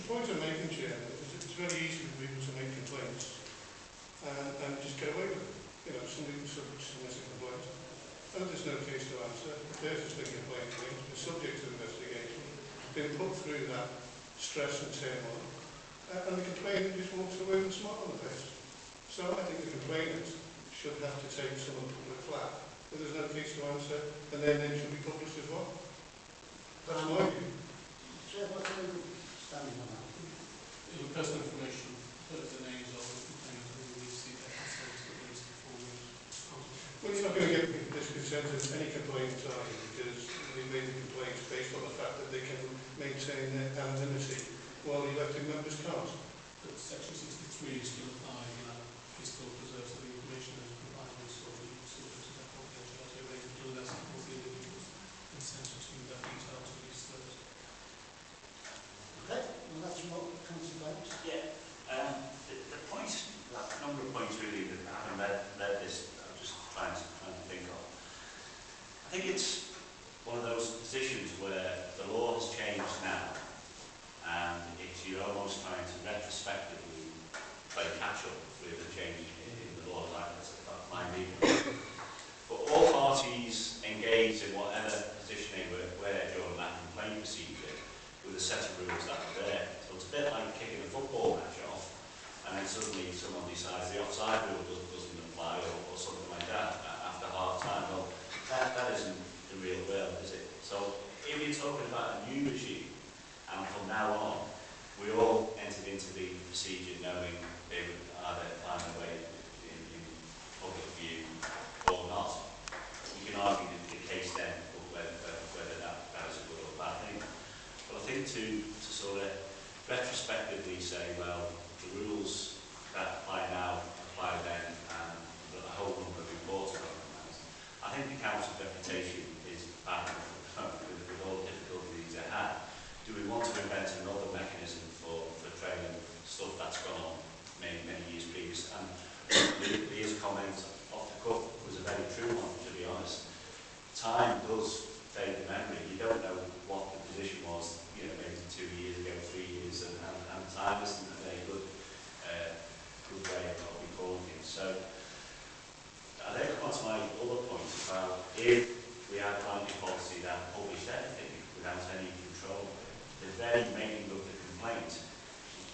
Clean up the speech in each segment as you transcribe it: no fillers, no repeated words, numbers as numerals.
The point I'm making, Chairman, is it's very easy for people to make complaints and just get away with it. You know, somebody submits a complaint, and there's no case to answer. The person's been complained against, been subject to investigation, been put through that stress and turmoil, and the complainant just walks away with a smile on the face. So I think the complainant should have to take some of the flak, but there's no case to answer, and then it should be published as well. That's my view. Chair, what's the legal standing on that? Your personal information, the names of the complainant who released the episodes that released before you. Well, you're not going to get this consent of any complaints, are you? Because they made the complaints based on the fact that they can maintain their anonymity while the elected members can't. But Section 63 is still applying, it still preserves the information as provided, so you still have to have confidentiality arrangement unless both the individuals consent to that detail to be disclosed. Okay, well that's what Councillor Banks. Yeah, the point, like, a number of points really that I haven't read this, I'm just trying to think of. I think it's one of those positions where the law has changed now, and you're almost trying to retrospectively play catch up with the change in the law, like that's my reading. But all parties engaged in whatever position they were during that complaint procedure with a set of rules that were there. So it's a bit like kicking a football match off, and then suddenly someone decides the offside rule doesn't apply, or something like that after half time. Well, that isn't the real world, is it? So if you're talking about a new regime, and from now on, we all entered into the procedure knowing they would either find a way in public view or not. You can argue the case then whether that is a good or bad thing. But I think to sort of retrospectively say, well, the rules that apply now apply then, and a whole number of reports are recognised. I think the council's reputation is bad with all the difficulties it had. Do we want to invent another mechanism for training stuff that's gone on many years previous? And Leah's comment off the cuff was a very true one, to be honest. Time does fade the memory. You don't know what the position was, you know, maybe 2 years ago, 3 years, and time isn't a very good way of recalling things. So I think on to my other point about if we had a blanket policy that published everything without any control, the very making of the complaint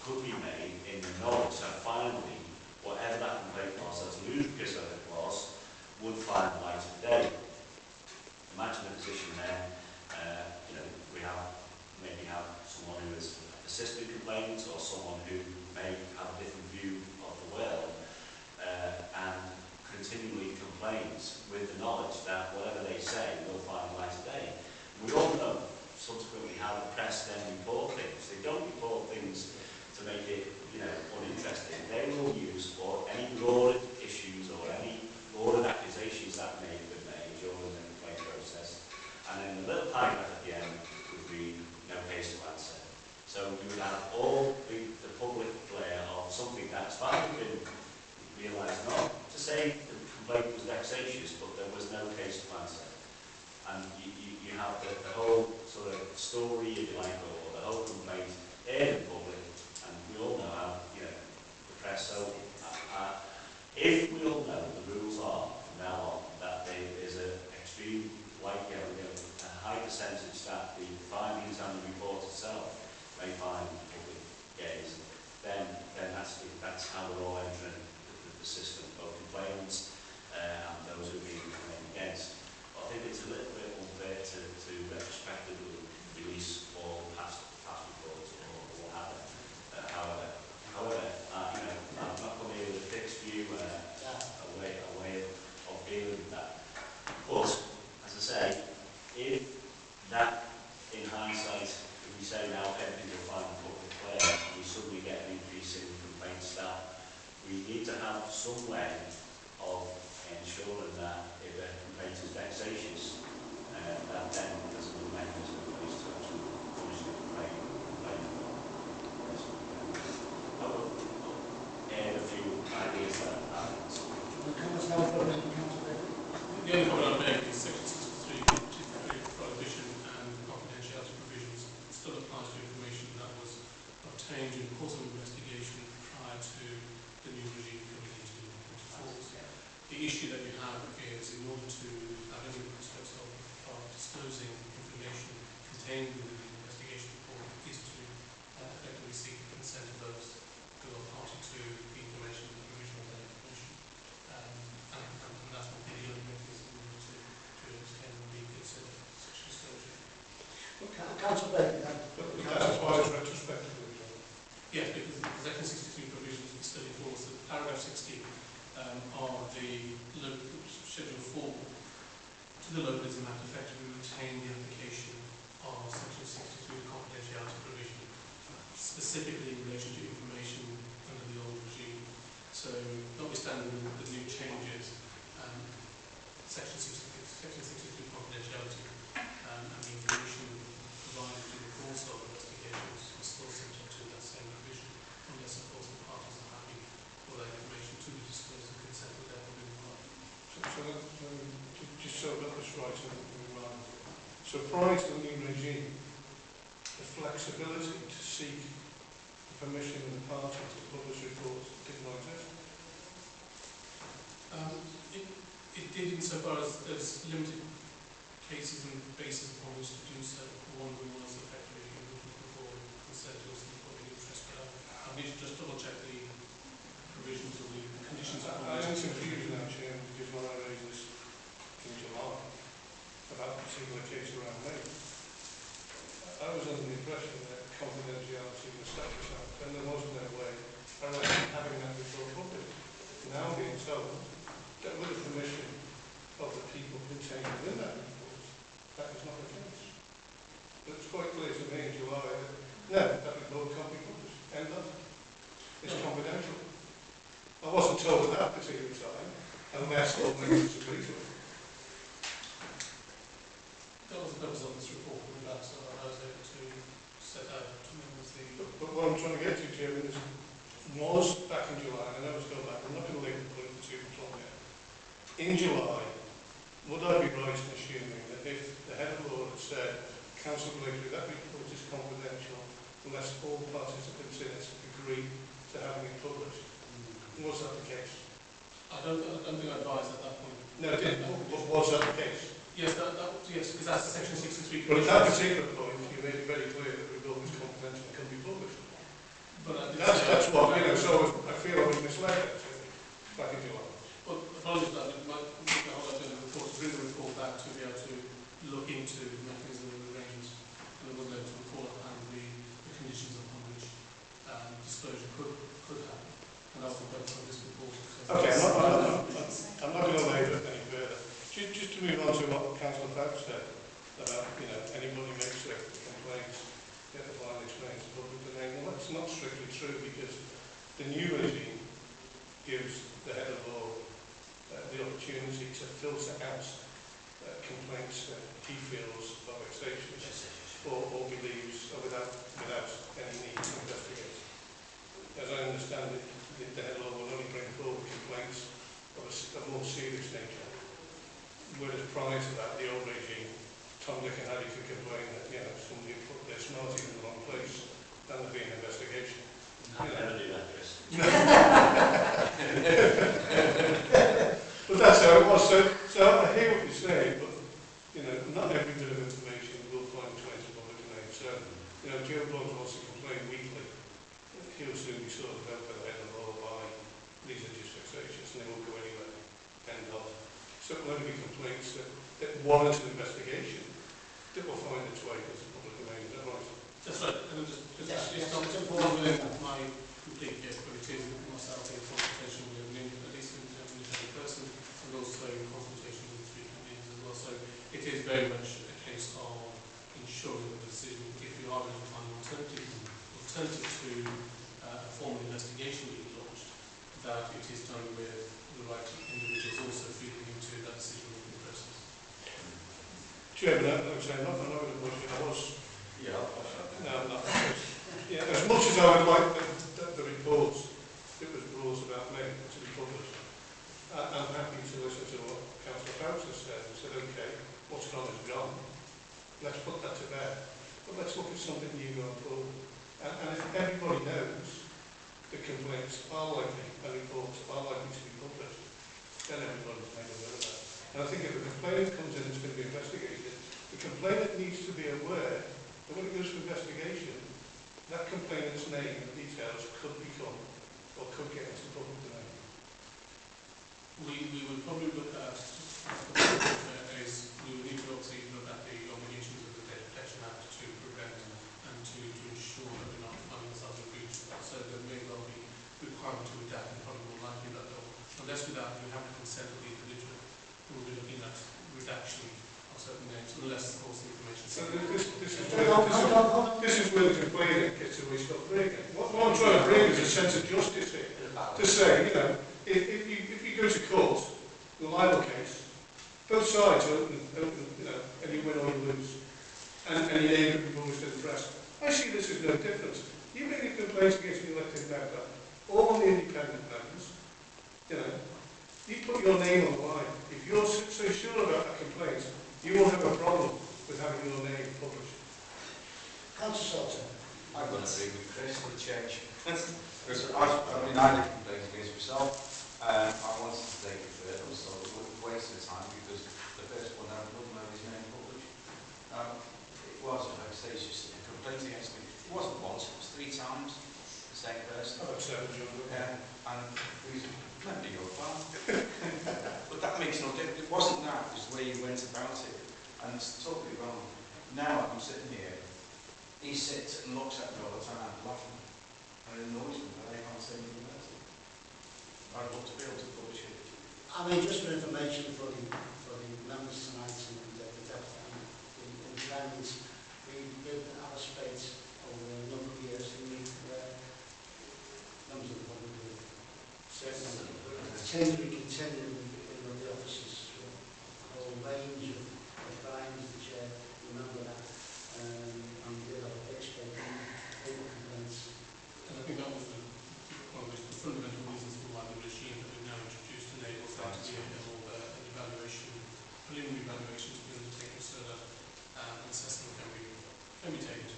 could be made in the knowledge that finally, whatever that complaint was, as ludicrous as it was, would find the light of day. Imagine the position then, you know, we maybe have someone who is assistant complainant or someone who may have a different view of the world and continually complains with the knowledge that whatever they say will find the light of day. We all know subsequently how the press then report things. They don't report things to make it, you know, uninteresting. They will use for any lurid issues or any lurid accusations that may have been made during the complaint process. And then the little paragraph at the end would be no case to answer. So you would have all the public glare of something that's finally been realised not to say the complaint was vexatious, but there was no case to answer. And you have the whole sort of story, if you like, or the whole complaint aired in public, and we all know how, you know, the press. So if we all know the rules are from now on that there is an extreme, like, you know, a high percentage that the findings and the report itself may find public gaze, then that's how we're all entering the system, both complainants and those who are being complained against. I think it's a little bit unfair to retrospectively release all past reports or what have you. However, you know, I'm not coming here with a fixed view, a way of dealing with that. But as I say, if that, in hindsight, if we say now everything will find public clear, and we suddenly get an increase in complaint staff, we need to have some way of ensuring that issue that you have is, in order to have any prospects of disclosing information contained within the investigation report, is to effectively seek the consent of those who are party to the information, the provision of that information. And that would be the only mechanism in order to obtain and reconsider such disclosure. Councillor Blakeley, then. That's why it's retrospectively done. Yes, because the Section 63 provisions still enforce that paragraph 16 are the Schedule 4 to the localism act effectively retain the application of Section 63 confidentiality provision, specifically in relation to information under the old regime. So, notwithstanding the new changes, Section 63 confidentiality and the information provided in the course of investigations is still subject to that same provision, unless of course the parties are happy for that information to be disclosed and consent would therefore be required. Just so I've got this right, so prior to the new regime, the flexibility to seek the permission of the party to publish reports did not exist. It did insofar as there's limited cases and basis upon which to do so. One of them was effectively looking for consent or some public interest. But I need to just double check the provisions of the conditions. I am confused now, Chairman, because when I raised this in July about a particular case around me, I was under the impression that confidentiality was sacrosanct, and there was no way around having that report published. Now being told that with the permission of the people contained within that report, that is not the case. But it's quite clear to me in July that no, that report can't be published. End of. It's confidential. I wasn't told at that particular time, unless all members agree to it. That was the purpose of this report, and that's so I was able to set out to members the... But what I'm trying to get to, Chairman, is was back in July, and I know it's gone back, I'm not going to label the point for 2 o'clock now. In July, would I be right in assuming that if the head of law had said, Councillor Blakeley, that report is confidential unless all participants in it agree to having it published? Was that the case? I don't think I advised at that point. No, it didn't. Was that the case? Yes, yes, because that's Section 63. But at that particular point, you made it very clear that the report was confidential and couldn't be published. But that's what, you know, so I feel I was misled actually, back in July. Well, apologies for that. The whole idea of the report to bring the report back to be able to look into the mechanism of arrangements, and it wasn't able to recall and the conditions upon which disclosure could happen. And that was the purpose of this report. Okay, I'm not going to labour any further. Just to move on to what Councillor Foulkes said about, you know, anybody makes a complaint, get the file explained to public domain. Well, that's not strictly true, because the new regime gives the head of law the opportunity to filter out complaints that he feels are vexatious or believes are without any need to investigate. As I understand it, the head of law will only bring forward complaints of a more serious nature. Whereas prior to that, the old regime, Tom, Dick and Harry could complain that, you know, somebody put their smarties in the wrong place, and there'd be an investigation. I'd never do that, Chris. But that's how it was. So I hear what you're saying, but, you know, not every bit of information will find its way to public domain. So, you know, Joe Bloggs wants to complain weekly. He'll soon be sorted out by the head of law by these are just vexatious and they won't go anywhere. End of. So it will only be complaints that warrant an investigation that will find its way to the public domain. Is that right? That's right. And just Yes, not it's within my complete capabilities of myself in consultation with at least an independent person, and also in consultation with the 3 companies as well. So it is very much a case of ensuring that the decision, if you are going to find an alternative to a formal investigation being launched, that it is done with the right individuals also feeding into that decision-making process. Chairman, I'm saying not going to push it. I was. Yeah. No, I'm not. Yeah, as much as I would like the reports that was brought about me to be published, I'm happy to listen to what Councillor Foulkes has said and said, okay, what's gone is gone. Let's put that to bed. But let's look at something new going forward. And if everybody knows the complaints are likely and reports are likely to be published, then everybody's made aware of that. And I think if a complainant comes in that's going to be investigated, the complainant needs to be aware that when it goes to investigation, that complainant's name and details could become, or could get into the public domain. We would probably look at, we would need to obviously look at the obligations of the Data Protection Act to prevent and to ensure that we're not finding ourselves in breach of that. So there may well be requirement to adapt, and probably more likely that though, unless we have the consent of the individual, we'll be looking at redaction of certain names, unless of course the information. So this is where the complainant gets away stop breaking. What I'm trying to bring is a sense of justice here. To say, you know, if you go to court, the libel case, both sides open, you know, and you win or you lose. And your name can be published in the press. I see this as no difference. You make a complaint against an elected member, or on the independent members, you know, you put your name on the line. If you're so sure about a complaint, you won't have a problem with having your name published. Councillor Salter. I'm going to agree with Chris for the change. Because I mean, I did complain against myself. I wanted to take it further, so it was a waste of time because the first one I wouldn't know his name published. It was a vexatious complaint against me. It wasn't once, it was 3 times the same person. Oh, that's and he's a member of your firm. But that makes no difference. It wasn't that, it was the way you went about it. And it's totally wrong. Now I'm sitting here, he sits and looks at me all the time, laughing. And it annoys me that I can't say anything about it. I'd love to be able to publish it. I mean, just for information for the members tonight and the friends, we did have a space over a number of years in where members of the public were certainly continuing in the offices with a whole range of Brian as the chair, remember that, and we did have a big space in complaints. And I think that was one of the fundamental reasons for why the regime that we've now introduced enables there to be an evaluation, preliminary evaluation to be undertaken so that an assessment can be taken to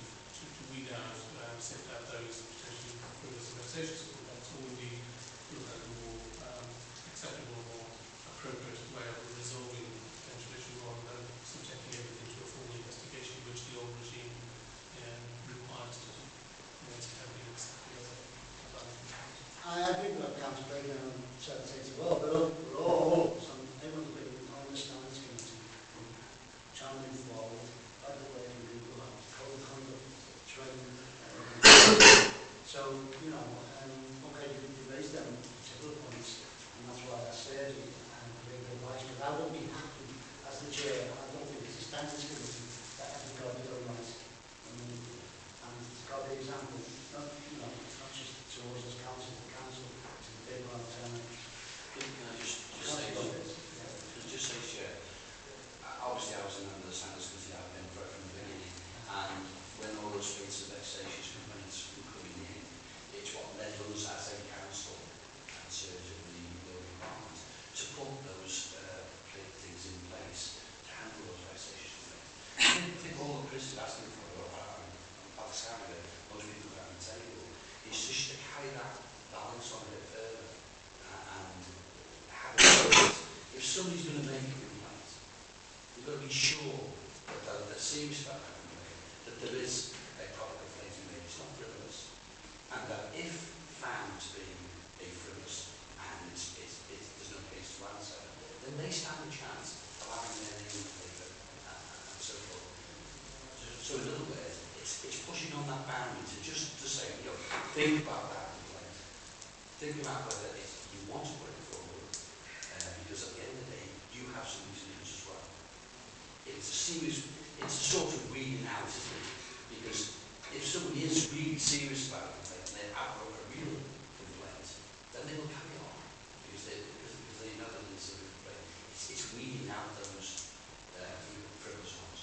weed out, sift out those potentially frivolous and vexatious complaints, or indeed look at a more acceptable or more appropriate way of resolving potential issue rather than subjecting everything to a full investigation, which the old regime requires to do. It's heavily exactly as a I agree with Councillor Blakeley on certain things as well, but all of us, and everyone's been on the standards committee, challenging forward, by the way, we will have code of conduct, training. So, you know, okay, you raised them particular points, and that's why I said and bring advice, but I won't be happy as the chair. I don't think it's a standards committee that hasn't got it done right. And it's got the example, not, you know, not just towards us council to council, to the big one town. Can I just say, Chair, obviously I was a member of the standards committee, I've been from the beginning, and when all those rates of vexatious complaints were coming in, it's what led us as a council and Surjit the law department to put those things in place to handle those vexatious complaints. I think all that Chris is asking for, or by the sound of it, most people around the table, is just to carry that balance on a bit further and have it. If somebody's going to make a complaint, you've got to be sure that they're serious about that complaint, that there is a proper complaint made, it's not frivolous, and that if found to be a frivolous and there's no case to answer, then they stand a chance of having their name in the paper and so forth. So in other words, it's pushing on that boundary to just to say, you know, think about that complaint. Think about whether you want to put it forward, because at the end of the day, you have something to lose as well. It's a sort of weeding out, isn't it? Because if somebody is really serious about a complaint and they have a real complaint, then they will carry on because they know that it's a real complaint. It's weeding out those frivolous ones.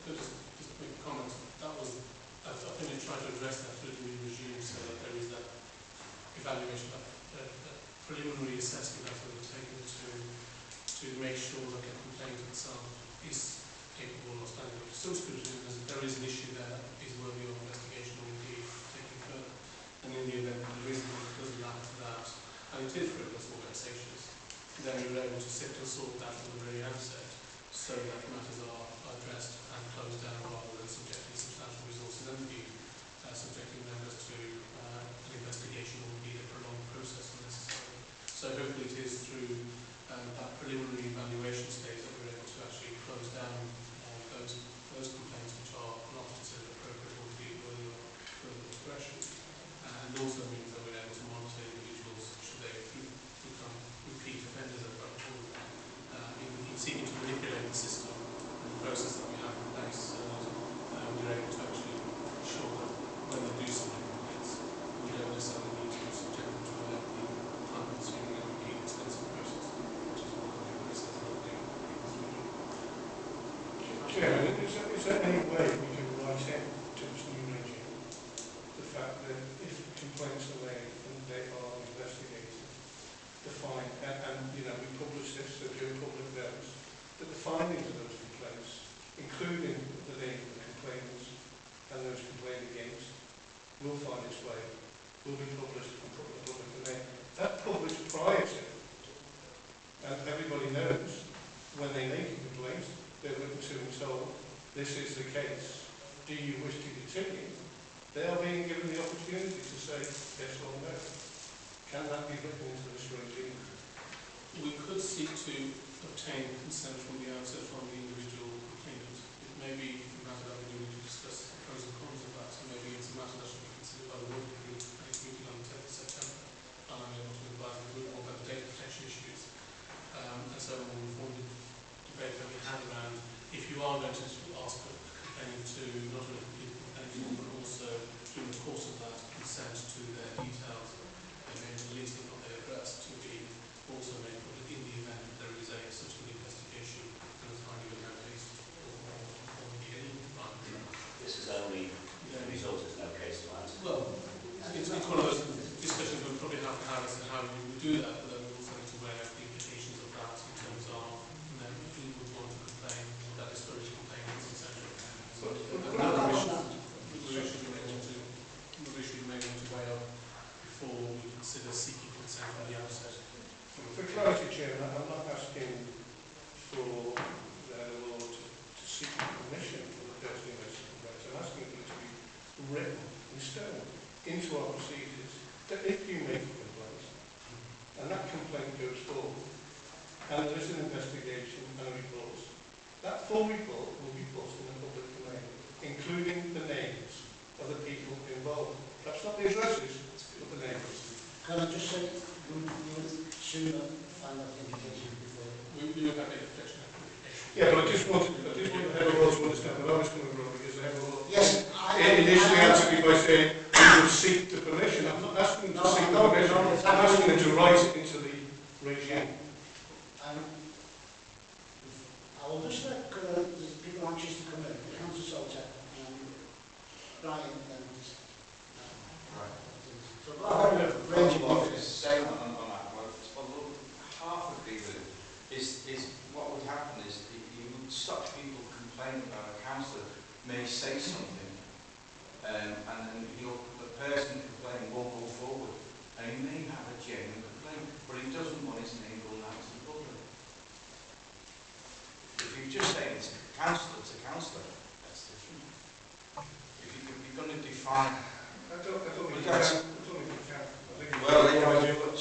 Just a quick comment. That was, I think we tried to address that through the new regime so that there is that evaluation, that preliminary assessment that we're taking to make sure that the complaint itself is capable of standing up to some scrutiny. There is an issue there that is worthy of investigation or indeed taking further. and in the event that there is one that does allow for that, and it is frivolous or vexatious, then you're able to sit and sort that from the very outset, so that matters are addressed and closed down rather than subjecting substantial resources and indeed subjecting members to an investigation or indeed a prolonged process unnecessarily. So hopefully it is through that preliminary evaluation stage that we're able to actually close down those complaints which are not considered appropriate or indeed worthy of further progression. And also means that we're able to monitor individuals should they become repeat offenders of that form. In seeking to manipulate the system and the process that we have in place, so that we're able to actually ensure that when they do submit complaints, we don't necessarily need to subject them to a lengthy, time-consuming and indeed expensive process, which is what the process that they Chairman, is there any way we can write in to this new regime the fact that if complaints are made and they are investigated, the fine, and you know, we publish this so the public knows, that the findings of those complaints, including the name of the complainants and those complained against, will find its way, will be published and put in the public domain. That's published prior to, and everybody knows when they make a complaint, they're written to and told, this is the case, do you wish to continue? They are being given the opportunity to say yes or no. Can that be written into this regime? We could seek to obtain consent from the outset from the individual complainant. It may be a matter that we need to discuss the pros and cons of that, so maybe it's a matter that should be considered by the working group at its meeting on the 10th of September. And I'm able to advise the group on the data protection issues. And so we've wondered debate that we had around if you are going to ask a complainant to not only complete the complaint form but also through the course of that consent to their details, they may at least, if not their address, to be also made public in the event that there is such an investigation and a finding of no case or indeed any crime. This is only the result, there's no case to answer. Well, it's one of those discussions we'll probably have to have as to how we would do that, but then we also need to weigh out the implications of that in terms of if we would want to complain, that discourage complainants, etc. So another issue we may want to weigh up before we consider seeking consent from the outset. For clarity, Chairman, I'm not asking for the law to seek permission from the person who makes the complaint. I'm asking for it to be written in stone into our procedures that if you make a complaint and that complaint goes forward and there is an investigation and a report, that full report will be put in the public domain, including the names of the people involved. Perhaps not the addresses, but the names. Can I just say, you would sooner find out the implication before? We would have a protection application. Yeah, but I just wanted to have a law to understand where I was coming from, because I have a law. Yes, Initially answered me by saying we would seek the permission. I'm not asking them to seek the permission. I'm asking them to write it into the regime. I will just let the people anxious to come in, Councillor Salter and Brian and Right. so I've got a range of What I was saying on that, well, half of people is what would happen is you would stop people complaining about a councillor may say something and then the person complaining won't go forward and he may have a genuine complaint but he doesn't want his name going out to the public. If you just say it's a councillor, that's different. If you're going to define so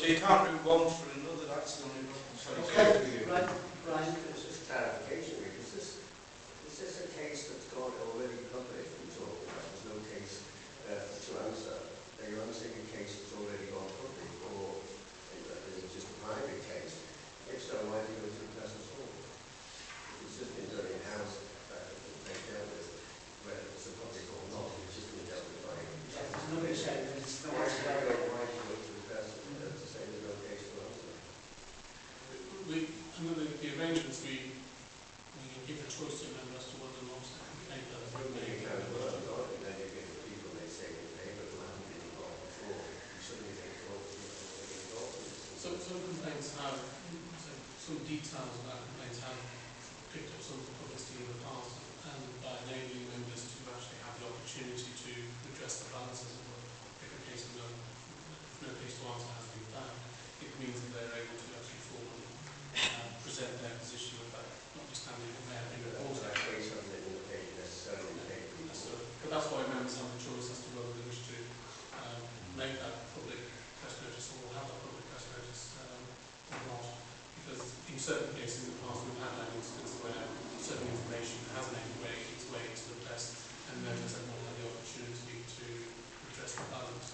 you can't do one for another, that's the only okay, right, Brian. It's just clarification, because this is a case that's gone already public, we're talking about. There's no case to answer. Are you answering a case that's already gone public, or is it just a private case? If so, why do you go to the press at all? It's just been done in-house, they dealt with whether it's a public or not, it's just been dealt with by Nobody said that it's not. why do you go to the press to say there's no case to answer? Under the arrangements, we can give a choice to a member as to whether or not to complain that the road may You can't work on it, and then you get the people they say in favour who haven't been involved before. You suddenly get involved in this. some complaints have, some details about complaints have picked up some publicity in the past, and by enabling members to actually have the opportunity to redress the balance, as it were, they can case of no case to answer has been found, it means that they're able to actually formally present their position of that, notwithstanding what may have been reported. That case hasn't indicated necessarily the case before. But that's why members have the choice as to whether they wish to make that public press notice or have that public press notice or not. Because in certain cases in the past we've had an instance where certain information has made its way into the press and members have not had the opportunity to address the balance.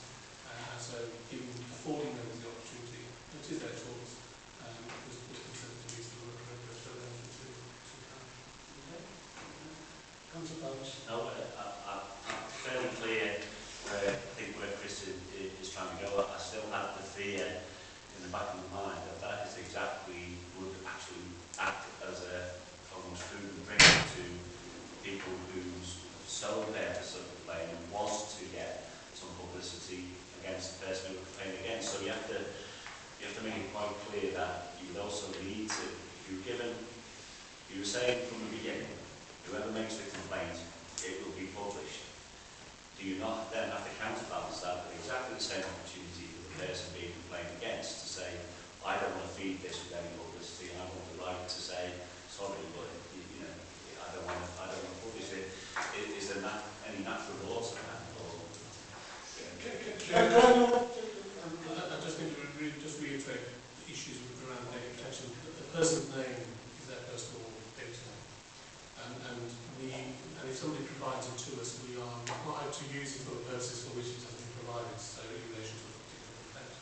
So affording members the opportunity, which is their choice, was considered to be sort of appropriate for them to have. Councillor Foulkes. No, I'm fairly clear where I think where Chris is trying to go. I still have the fear in the back of my mind that that is exactly would actually act as a almost food and drink to people whose sole purpose of the claim was to get some publicity against the person who was complaining against. So you have to make it quite clear that you would also need to, if you were saying from the beginning, whoever makes the complaint, it will be published. Do you not then have to counterbalance that with exactly the same opportunity for the person being complained against to say, I don't want to feed this with any publicity, and I want the right to say, sorry, but I don't want to publish it. Is there any natural law to that? Or, I just think to reiterate the issues around data protection. The person's name is their personal data, and if somebody provides it to us, we are required to use it for the purposes for which it has been provided. So in relation to a particular complaint,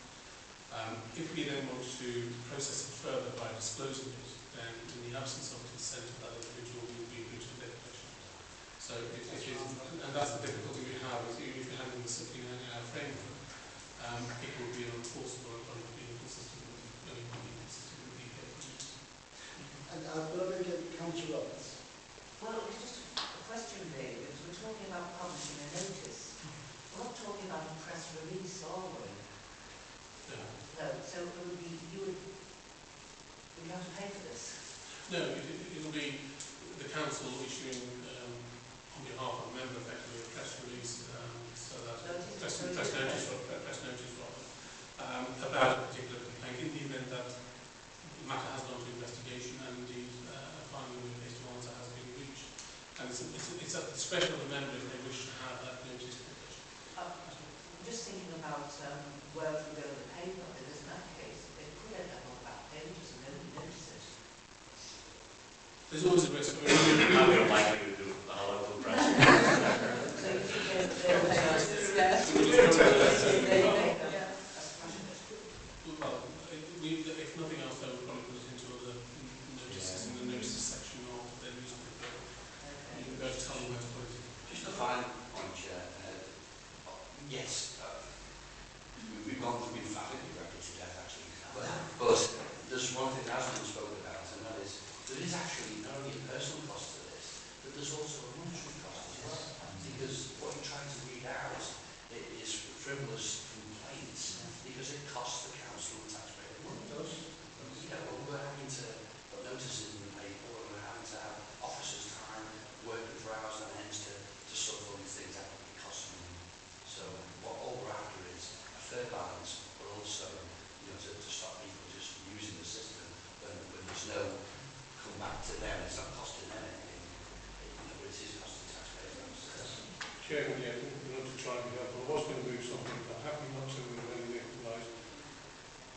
if we then want to process it further by disclosing it, then in the absence of consent of that individual, we will be breaching data protection. So it is, and that's the difficulty we have. Is even if you're handling something in our framework, it will be unenforceable and it will be inconsistent with the UK. And I'm going to get Councillor Roberts. Well, it's just a question really, because we're talking about publishing a notice. We're not talking about a press release, are we? No. So it would be, would have to pay for this? No, it will be the council issuing on behalf of a member effectively a press release, so that press notice about a particular complaint in the event that the matter has gone to investigation and indeed a final case to answer has been reached. And it's at the discretion of the member if they wish to have that notice published. I'm just thinking about where it will go in the paper, because in that case it could end up on the back pages and nobody notices it. There's always a risk. I would like to do our local press. So you think if nothing else, they would probably put it into other notices in the notices section of their newspaper. You can go to tell them where to put it. Just a final point, Chair. Yes, we've gone through emphatically rapid to death, actually. But there's one thing that hasn't been spoken about, and that is there is actually not only a personal cost to this, but there's also a monetary cost as well. Because what you're trying to weed out is frivolous complaints, because it costs the council and taxpayer money. We're having to put notices in the paper, we're having to have officers' time, working for hours on end to sort all these things out, it costs money. So what all we're after is a fair balance, but also to stop people just using the system when there's no come back to them, it's not costing them anything, but it is costing taxpayers. Chairman, yeah, we want to try and be helpful. I was going to move something, but I'm happy not to move anything right,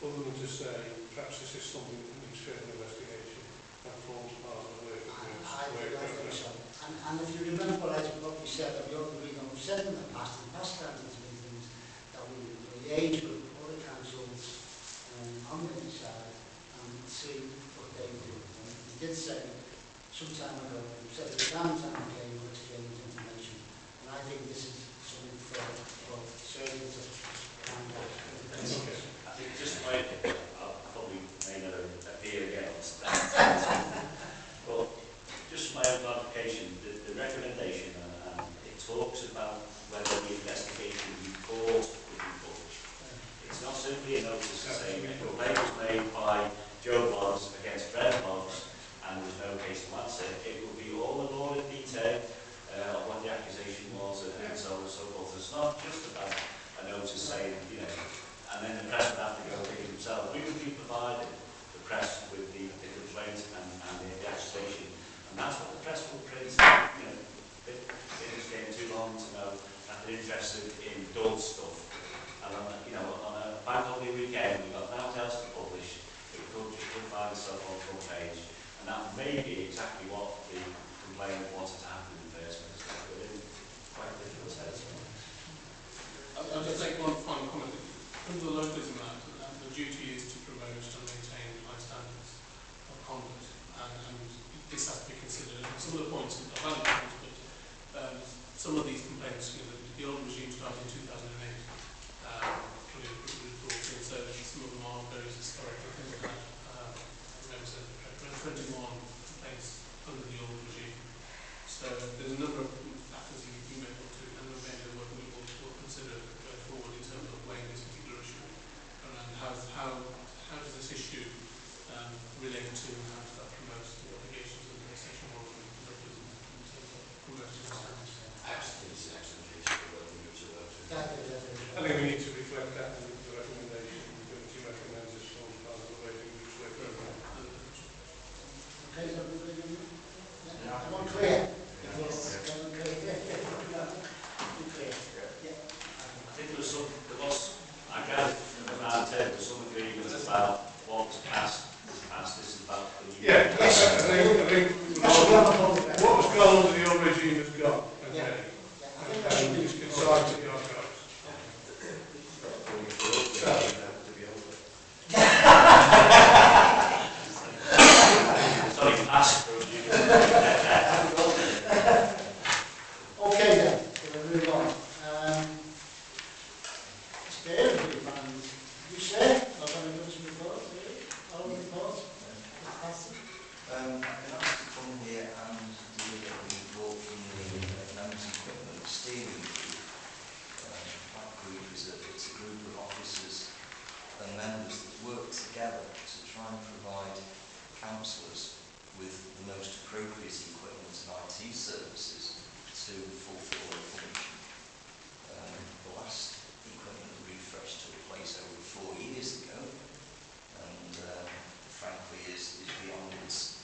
other than to say perhaps this is something that needs further investigation and forms part of the work. I think so. And if you remember what we said, that we all agreed on, we've said in the past times in meetings, that we liaise with other councils on the side and see what they do. And we did say some time ago, we said it was down time again to exchange information. And I think this is something for Surjit to find out. I think just like I'll probably may never appear again on stand. But just my own clarification, the recommendation and it talks about whether the investigation report would be published. It's not simply a notice saying a complaint was made by Joe Blogs against Fred Blogs and there was no case to answer. It will be all in law in detail of what the accusation was and so on and so forth. It's not just about a notice And that may be exactly what the complainant wanted to happen in the first place, but in quite different sense. I'll just make one final comment. Under the Localism Act, the duty is to promote and maintain high standards of conduct, and this has to be considered. And some of the points are valid points, but some of these complaints, the old regime started in 2008, brought in, so some of them are very historic. I think that, remember, around 21 complaints under the old regime. So there's a number of factors you may want to, and maybe the work we will consider going forward in terms of weighing this particular issue around how does this issue relate to how does that promote the obligations of the section 1 of the localism in terms of promoting standards. Excellent case for what we need to work through. I think we need to reflect that in the recommendation. The committee recommends this forms part of the working group's work programme. Okay, so everyone clear? Yes. Everyone clear? You clear? Yeah. I think there was, I gathered from the round table, some agreement about what was passed, this is about the new. Yeah, I think what was gone under the old regime has gone. Okay. And it's consigned to the archives. Sorry, pass. Okay then, so we'll move on. Dave, you say? I've only got some reports, all the reports. I've been asked to come here and deliver a report from the Members Equipment Steering Group. That group is it's a group of officers and members that work together to try and provide councillors with the most appropriate equipment and IT services to fulfil their function. The last equipment refresh took place over 4 years ago, and frankly is beyond its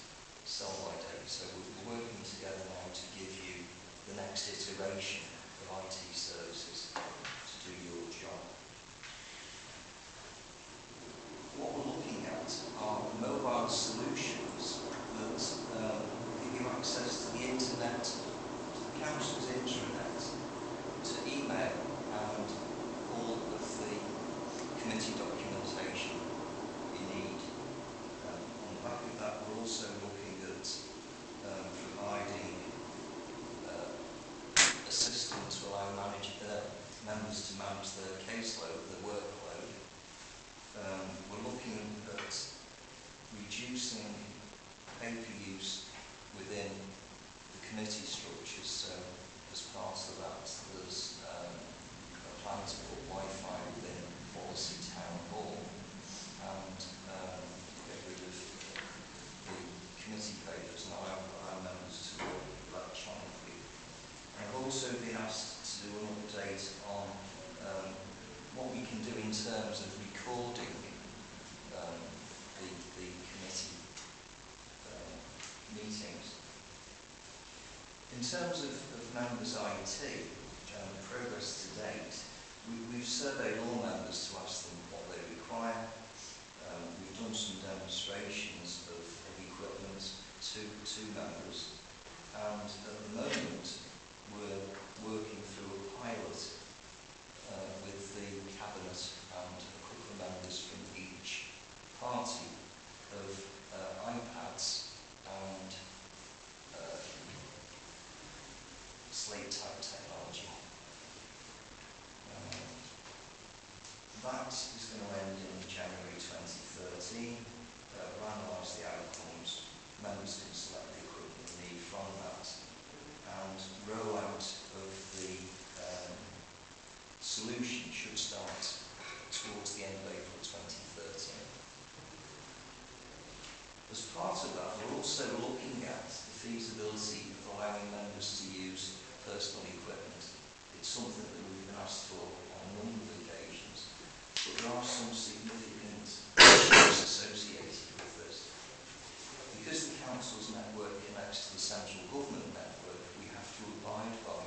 sell-by date. So we're working together now to give you the next iteration of IT services to do your job. What we're looking at are mobile solutions that give you access to the internet, to the council's intranet, to email and all of the committee documentation you need. On the back of that, we're also looking at providing assistance to allow members to manage their caseload, their workload. We're looking at reducing paper use within the committee structures. So as part of that, there's a plan to put Wi-Fi within Policy Town Hall and get rid of the committee papers and allow members to work electronically. I've also been asked to do an update on what we can do in terms of recording the committee meetings. In terms of members' IT progress to date, we've surveyed all members to ask them what they require. We've done some demonstrations of equipment to members, and at the moment we're working through a pilot with the Cabinet and a couple of members from each party of iPads and slate type technology. That is going to end in January 2013. We'll analyse the outcomes. Members can select the equipment they need from that, and rollout of the solution should start towards the end of April 2013. As part of that, we're also looking at the feasibility of allowing members to use personal equipment. It's something that we've been asked for on a number of occasions, but there are some significant issues associated with this. Because the council's network connects to the central government network, we have to abide by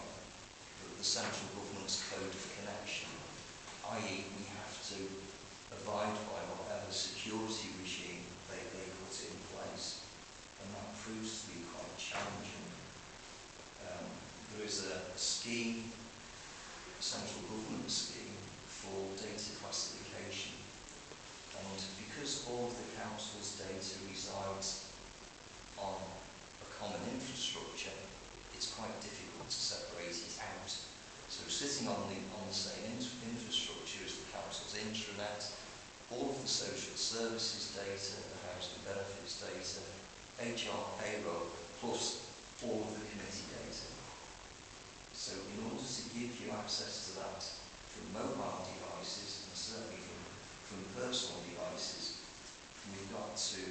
the central government's code of connection, i.e. we have to abide by whatever security regime they put in place. And scheme, a central government scheme for data classification. And because all of the council's data resides on a common infrastructure, it's quite difficult to separate it out. So sitting on the same infrastructure as the council's intranet, all of the social services data, the housing benefits data, HR payroll, plus all of the committee data. So in order to give you access to that from mobile devices, and certainly from personal devices, we've got to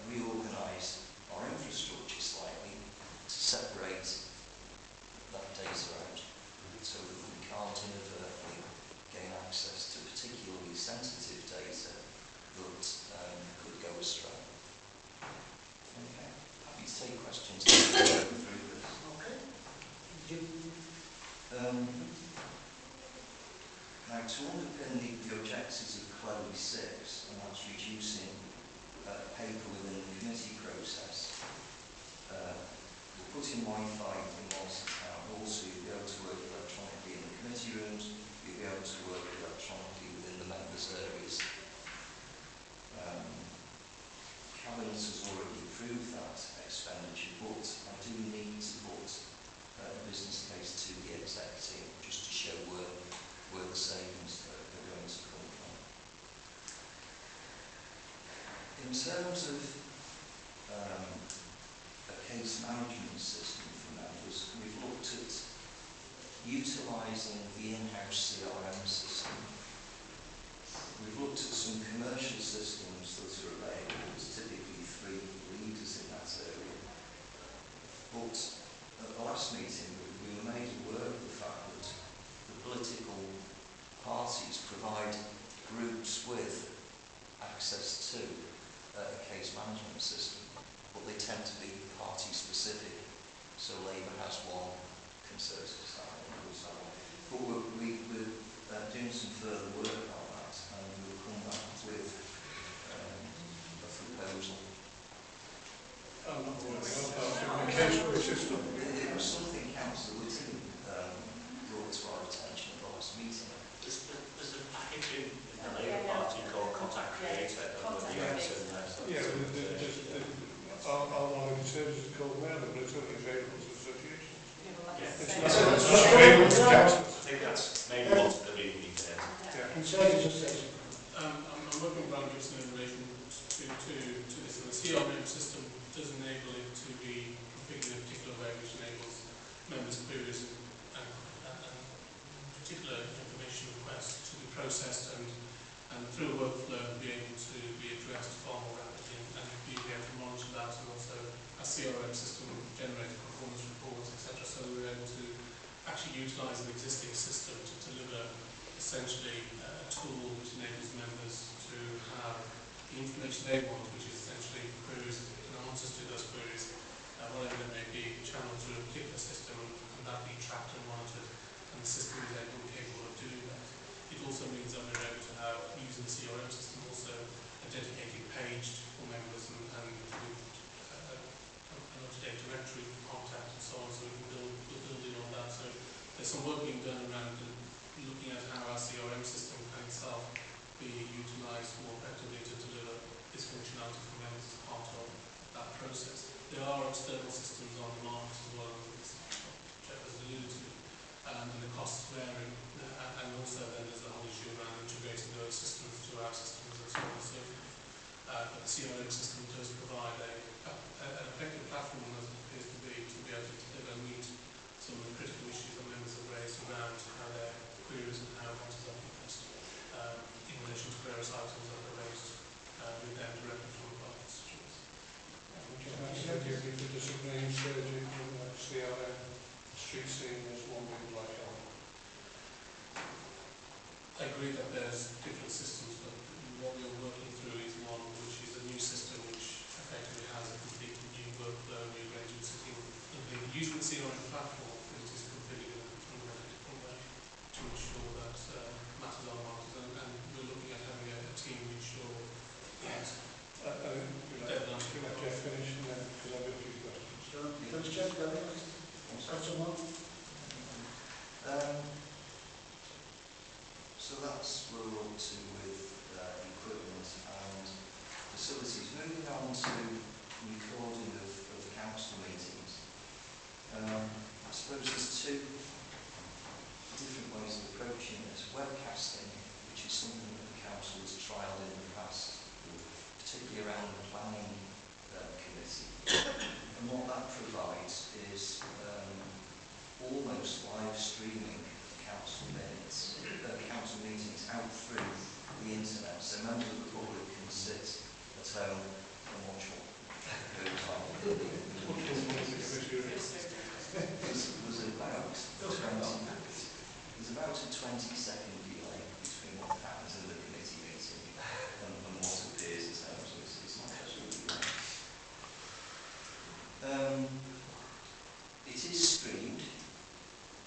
reorganise our infrastructure slightly to separate that data out, so that we can't inadvertently gain access to particularly sensitive data that could go astray. Okay. Happy to take questions through this. Okay. Now, to underpin the objectives of Cllr Les 6, and that's reducing paper within the committee process, we're putting Wi-Fi in lots of town. Also, you'll be able to work electronically in the committee rooms, you'll be able to work electronically within the members' areas. Cabinet has already approved that expenditure, but I do need to put a business case to the executive just to show where the savings are going to come from. In terms of a case management system for members, we've looked at utilising the in-house CRM system. We've looked at some commercial systems that are available. There's typically 3 leaders in that area. But at the last meeting, we were made aware of the fact that the political parties provide groups with access to a case management system, but they tend to be party specific. So Labour has one, Conservatives have one, and so on. But we're doing some further work on that, and we'll come back with a proposal. The case system. It was something Councillor Whitting brought to our attention at the last meeting. There's a package in the Labour Party called Contact Creator. Our one services called Wirral, but it's only available to associations. It's It's not available to councils. I think that's maybe what the really needs to And Surjit just says, I'm working with Brian Cummings in relation to this, and the CRM system does enable it to be configured in a particular way, which enables members' queries and particular information requests to be processed and through a workflow be able to be addressed far more rapidly and be able to monitor that, and also a CRM system generates performance reports, etc. So we're able to actually utilise an existing system to deliver essentially a tool which enables members to have the information they want, which is essentially queries and answers to those queries, whatever they may be, channeled through a particular system and that be tracked and monitored, and the system is able and capable of doing that. It also means that we're able to have, using the CRM system, also a dedicated page for members and with an up-to-date directory contact and so on, so we can build in on that. So there's some work being done around looking at how our CRM system can itself be utilised more effectively to deliver this functionality for members as part of that process. There are external systems on the market as well, as Geoff has alluded to, and the costs vary. And also then there's the whole issue around integrating those systems to our systems and so on and so forth. But the CRM system does provide an effective platform, as it appears to be able to deliver and meet some of the critical issues that members have raised around how their queries and how matters are addressed in relation to various items that are raised with them directly from the party constituents. If you disagree, Surjit, CRM, street scene is one big black hole. I agree that there's different systems, but what we're working through is one which is a new system which effectively has a completely new workflow, new range of sitting, using the CRM platform, but it is configured in a fundamentally different way to ensure that matters are monitored, and we're looking at having a team ensure that deadlines Can I just finish and then, because I've got a few questions. Geoff, got any questions? Question one? So that's where we're up to with equipment and facilities. Moving on to recording of council meetings. I suppose there's two different ways of approaching this. Webcasting, which is something that the council has trialled in the past, particularly around the planning committee. And what that provides is almost live streaming council minutes, council meetings out through the internet. So members of the public can sit at home and watch what goes on in the there's about a 20-second delay between what happens in the committee meeting and what appears as home. So it's not actually it is streamed.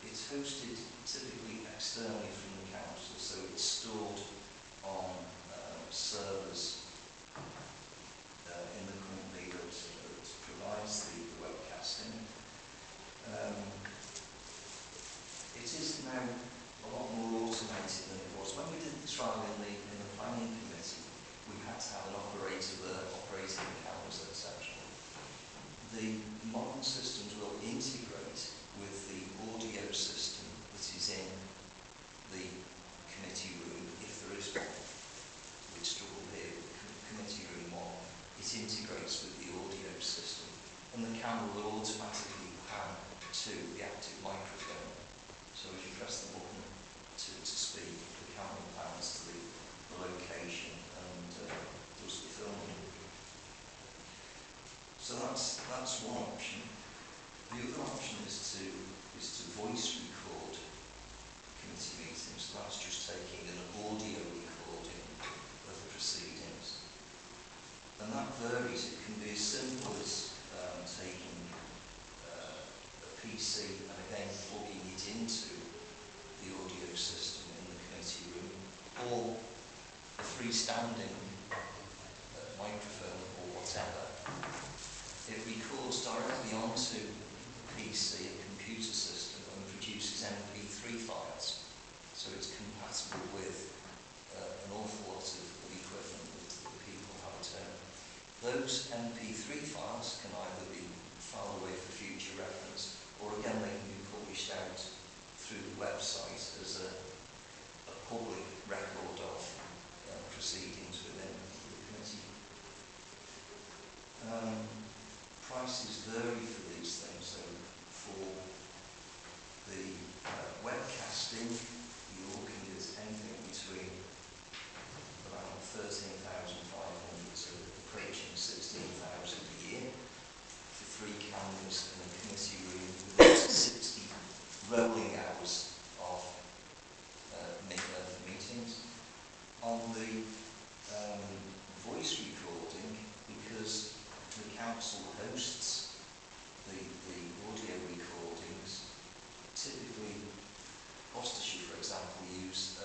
It's hosted typically externally from the council, so it's stored on servers in the company that provides the webcasting. It is now a lot more automated than it was. When we did the trial in the planning committee, we had to have an operator there operating the cameras, etc. The modern systems will integrate with the audio system that is in the committee room, if there is one. We struggle here with committee room one. It integrates with the audio system, and the camera will automatically pan to the active microphone. So if you press the button to speak, the camera pans to the location and does the filming. So that's one option. The other option is to voice record committee meetings. So that's just taking an audio recording of the proceedings. And that varies. It can be as simple as taking a PC and again plugging it into the audio system in the committee room, or a freestanding microphone or whatever. It records directly onto PC, a computer system, and produces MP3 files. So it's compatible with an awful lot of equipment that people have at home. Those MP3 files can either be filed away for future reference, or again they can be published out through the website as a public record of proceedings within the committee. Prices vary for these things. So for the webcasting, you're looking at anything between around 13,500 to approaching 16,000 a year for 3 cameras in a committee room with 60 rolling hours of meetings. On the voice recording, because the council hosts the audio recordings, typically Gloucestershire, for example, use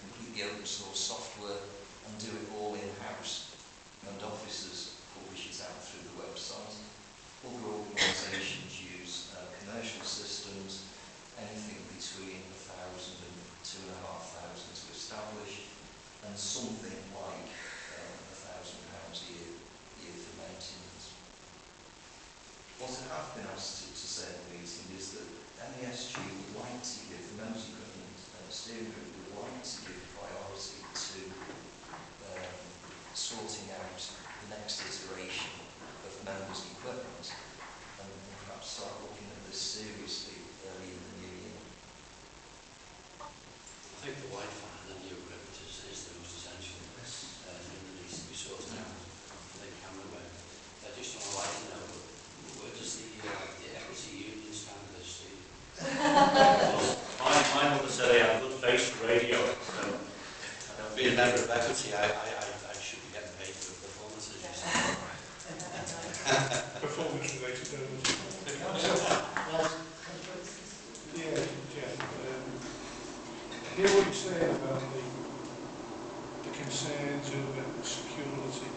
completely open source software and do it all in-house, and officers publish it out through the website. Other organisations use commercial systems, anything between 1,000 and 2,500 to establish, and something like £1,000 a year for maintenance. What I have been asked to say at the meeting is that MESG would like to give, the members of the steering group would like to give priority to sorting out the next iteration of members' equipment, and perhaps start looking at this seriously early in the new year. I think the Wi-Fi and the new equipment is the most essential thing that needs to be sorted out for the camera web. I just want to like to know, where does the equity union stand with this, Steve? My mother said I have a good face for radio, so I don't Being a member of equity, I should be getting paid for performances. Performance related elements. Yeah, Geoff. I hear what you're saying about the concerns over security.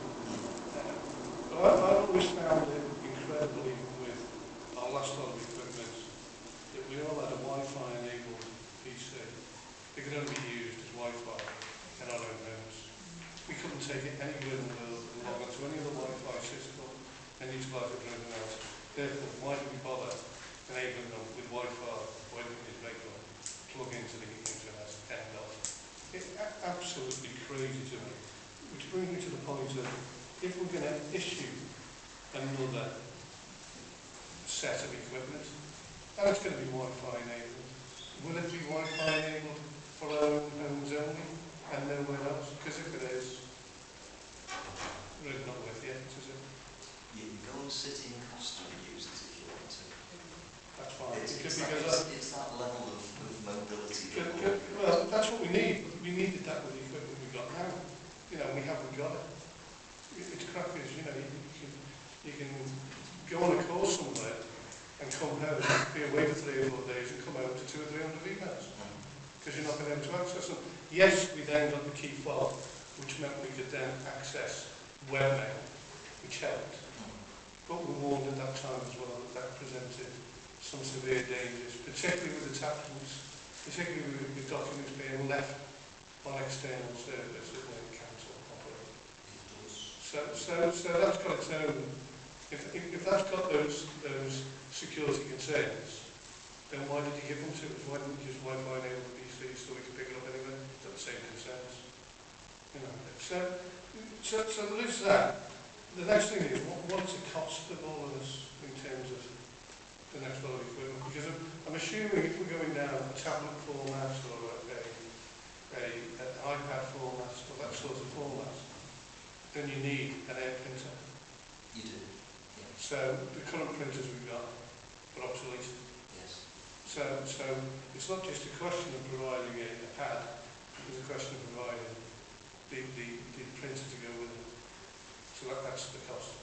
But I've always found it incredible, even with our last lot of equipment, that we all had a Wi-Fi enabled or anything else. Therefore, why do we bother enabling them with Wi-Fi? Why don't we just make them plug into the internet end of? It's absolutely crazy to me. Which brings me to the point of, if we're going to issue another set of equipment, and it's going to be Wi-Fi enabled, will it be Wi-Fi enabled for our own homes only and nowhere else? Because if it is, really not worth the effort, is it? You can go and sit in costume and use it if you want to. That's fine. It's that level of mobility. Well, that's what we need. We needed that with the equipment we've got now. You know, we haven't got it. It's crackers, you know, you can go on a course somewhere and come home, be away for 3 or 4 days and come home to 200 or 300 emails. Because you're not going to be able to access them. Yes, we then got the key fob, which meant we could then access webmail, which helped. But we warned at that time as well that that presented some severe dangers, particularly with attachments, particularly with documents being left on external servers that the council operate. So that's got its own. If that's got those security concerns, then why did you give them to us? Why didn't you just Wi-Fi enable the PC so we could pick it up anywhere? It's got the same concerns. You know. So there is that. The next thing is, what's the cost of all of this in terms of the next lot of equipment? Because I'm assuming if we're going down a tablet format or an iPad format or that sort of format, then you need an air printer. You do, yeah. So the current printers we've got are obsolete. Yes. So it's not just a question of providing a pad, it's a question of providing the printer to go with it. So that's the cost.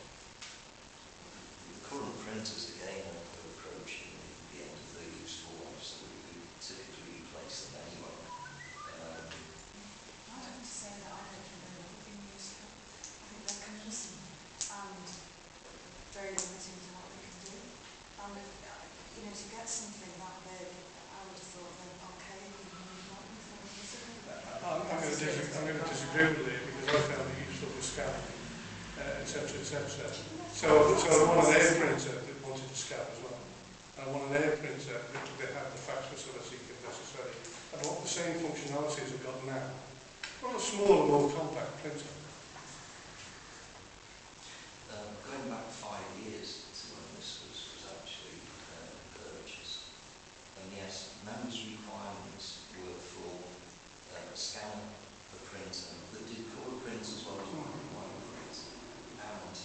The current printers, again, are approaching the end of their useful life, so we typically replace them anyway. I have to say that I don't think they've ever been useful. I think they're cumbersome and very limiting to what they can do. And, you know, to get something that big, I would have thought that, okay, you've not before, I'm going to disagree with you because I found it useful to scan, etc. So I want an air printer that wanted to scan as well. I want an air printer that had the fax facility if necessary. I want the same functionalities I've got now. I want a smaller, more compact printer. Going back 5 years to when this was actually purchased, and yes, MEMS requirements were for a scanner, a printer that did colour prints as well as white print, and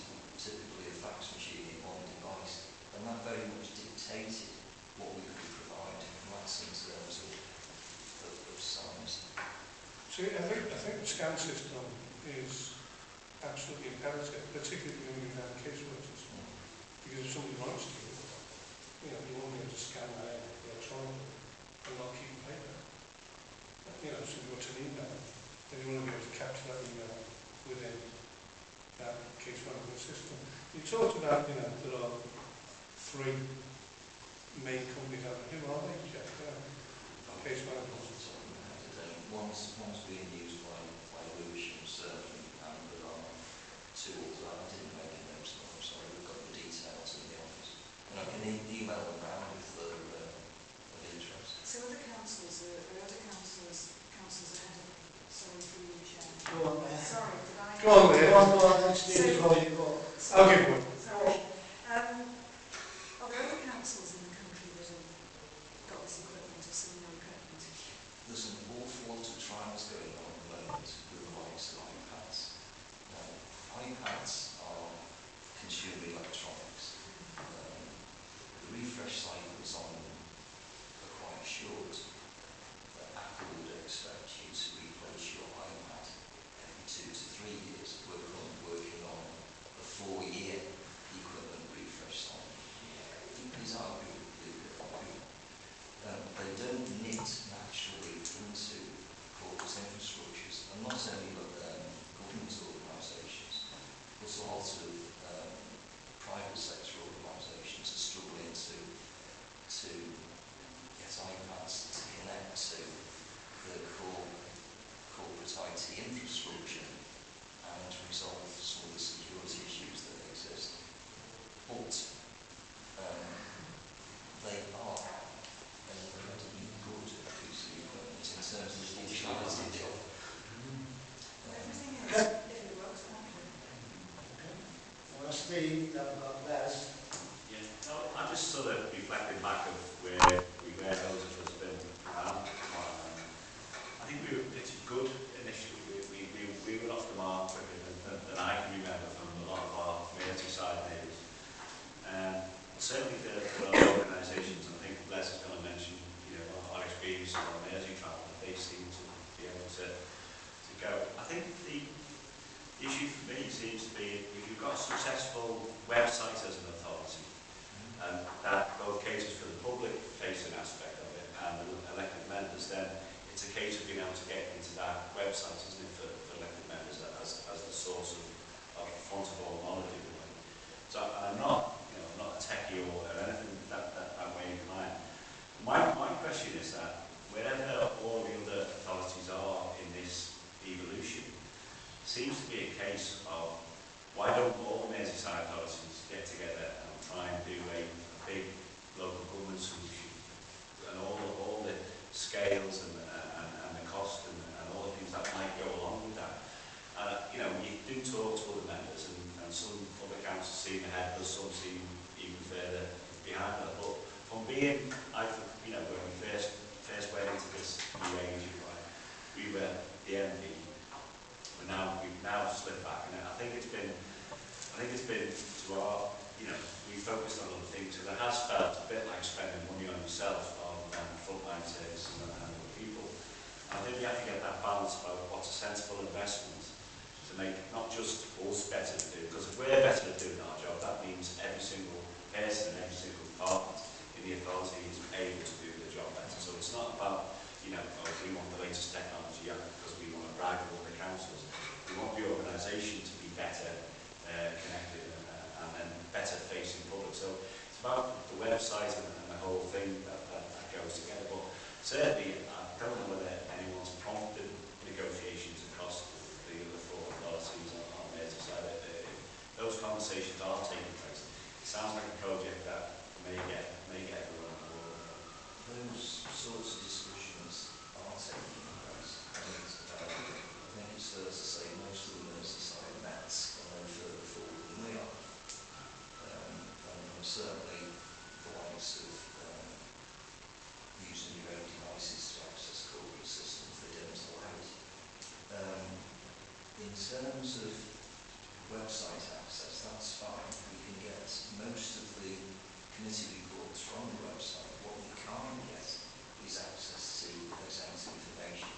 typically a fax machine in one device, and that very much dictated what we could provide, and that's in terms of size. See, I think the scan system is absolutely imperative, particularly when you have casework system. Because if somebody wants to, you know, you won't be able to scan that electronically and not keep paper. You know, so you've got an email, then you want to be able to capture that email within that case management system. You talked about, you know, there are 3 main companies out there. Who are they, Geoff? Case management. One's being used by Lewisham, certainly, and there are 2 others. I didn't make a note of them, sorry, we've got the details in the office. And I can email them round if they're of interest. So other councils ahead of me. Sorry for you, Chair. Go on, Leah. Sorry, did I? Go on, Leah. Go on, next stage, So- you go. I'll give one. Sorry. Are there other councils in the country that have got this equipment or similar equipment? There's an awful lot of trials going on at the moment with the likes of iPads. Now, iPads are consumer electronics. The refresh cycles on them are quite short. Apple would expect you to replace your iPad every 2 to 3 years. We're currently working on a 4-year others some seem even further behind that. But from being, I think, you know, when we first went into this new age, we were the MD, but we've now slipped back, and I think it's been to our, you know, we focused on other things, and it has felt a bit like spending money on yourself rather than frontline services and other people. And I think we have to get that balance about what's a sensible investment to make not just us better to do, because if we're better at doing our job, that means every single person and every single department in the authority is able to do the job better. So it's not about, you know, oh, we want the latest technology because we want to brag with the councils. We want the organisation to be better connected and better facing public. So it's about the website and the whole thing that goes together. But certainly, I don't know whether anyone's prompted negotiations across the other four authorities on there to say that those conversations are taking place. It sounds like a project that may get everyone on board. Those sorts of discussions are taking place. And I think it's fair to say most of the Merseyside Mets are no further forward than we are. And certainly the likes of using your own devices to access corporate systems, they don't allow it. In terms of website access, that's fine. We can get most of the committee reports from the website. What we can't get is access to exempt information,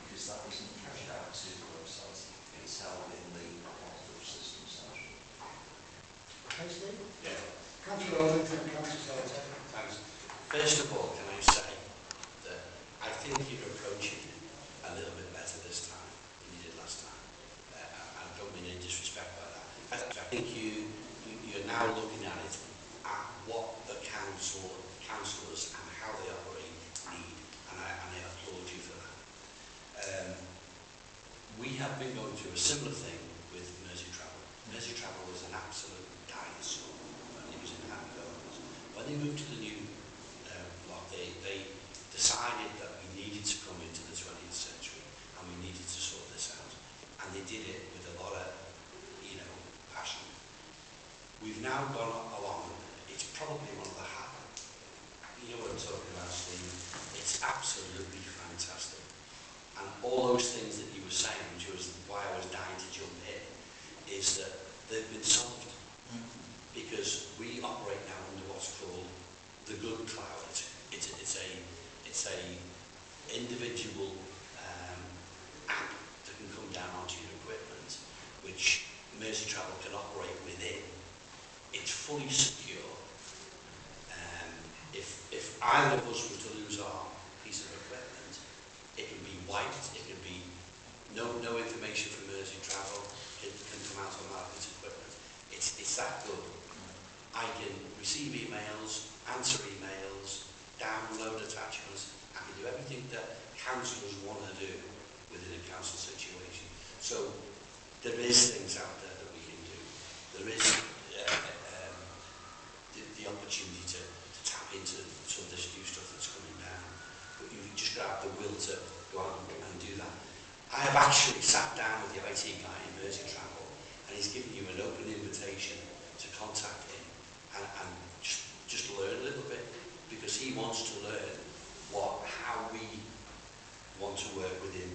because that isn't pushed out to the website. It's held in the Capital System Centre. Thanks, Steve. Yeah. Councillor Ronald and Councillor Salter. Thanks. First of all, can I say that I think you're approaching it a little bit better this time than you did last time. I don't mean any disrespect by that. I think you're now looking at it at what the councillors and how they operate need, and I applaud you for that. We have been going through a similar thing with Mersey Travel. Mersey Travel was an absolute dinosaur when it was in handover. When they moved to the new block, they decided that we needed to come into the 20th century and we needed to sort this out. And they did it with a lot of, you know, passion. We've now gone along. It's probably one of the you know what I'm talking about, Steve? It's absolutely fantastic. And all those things that you were saying, which was why I was dying to jump in, is that they've been solved. Because we operate now under what's called the good cloud. It's a individual app that can come down onto your equipment, which Mersey Travel can operate within. It's fully secure. If either of us were to lose our piece of equipment, it can be wiped, it can be no information from Mersey Travel, it can come out on our piece of equipment. It's that good. I can receive emails, answer emails, download attachments. I can do everything that councillors want to do within a council situation. So there is things out there that we can do. There is the opportunity to tap into some of this new stuff that's coming down. But you've just got to have the will to go out and do that. I have actually sat down with the IT guy in Mersey Travel, and he's given you an open invitation to contact him and just learn a little bit, because he wants to learn how we want to work within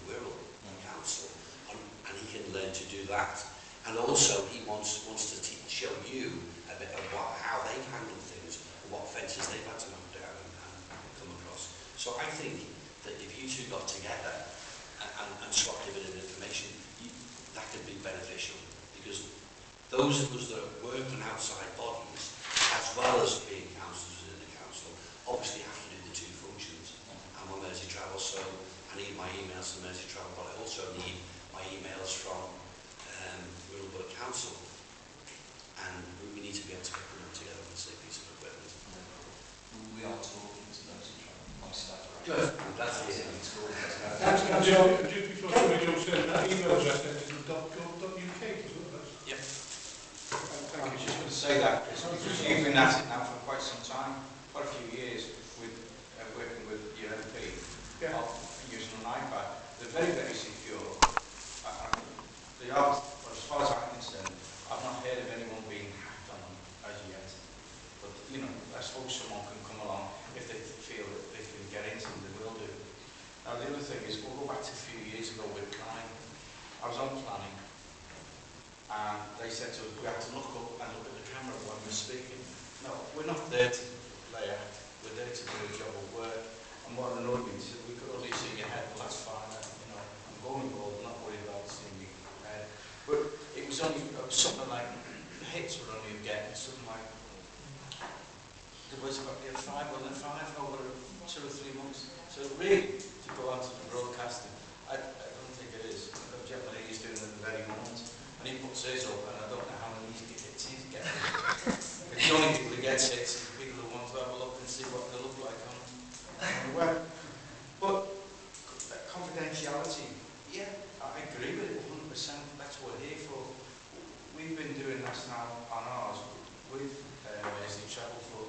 Wirral Council, and he can learn to do that. And also he wants to show you a bit of how they handle things, and what fences they've had to knock down and come across. So I think that if you two got together and swapped dividend information, that could be beneficial, because those of us that work on outside bodies, as well as being councillors within the council, obviously have to do the two functions. I'm on Mersey Travel, so I need my emails from Mersey Travel, but I also need my emails from Wirral Borough Council, and we need to be able to put them together on the same piece of equipment. We are talking to Mersey Travel. My staff are Good. I'm glad to hear it. Just before somebody jumps in, that email address then is .gov.uk, isn't it? Yep. I was just going to say that, because you've been at it now for quite some time, quite a few years, with working with your MP, using an iPad. They're very, very secure. They are, as far as I'm concerned, I've not heard of anyone being hacked on suppose someone can come along if they feel that they can get into them, they will do. Now the other thing is, we'll go back to a few years ago with planning. I was on planning, and they said to us we had to look up and look at the camera when we're speaking. No, we're not there to lay out, we're there to do a job of work. And what annoyed me is we could only see your head. Well, that's fine, I'm going board, I'm not worried about seeing your head. But it was only something like, the hits were only getting something like, there was about 5 over 2 or 3 months. So really, to go on to the broadcasting, I don't think it is. I've got a gentleman he's doing it at the very moment, and he puts his up, and I don't know how many hits he's getting. The only people who get hits is the people who want to have a look and see what they look like on the web. But confidentiality, yeah, I agree with it 100%. That's what we're here for. We've been doing this now on ours with Leslie Travel for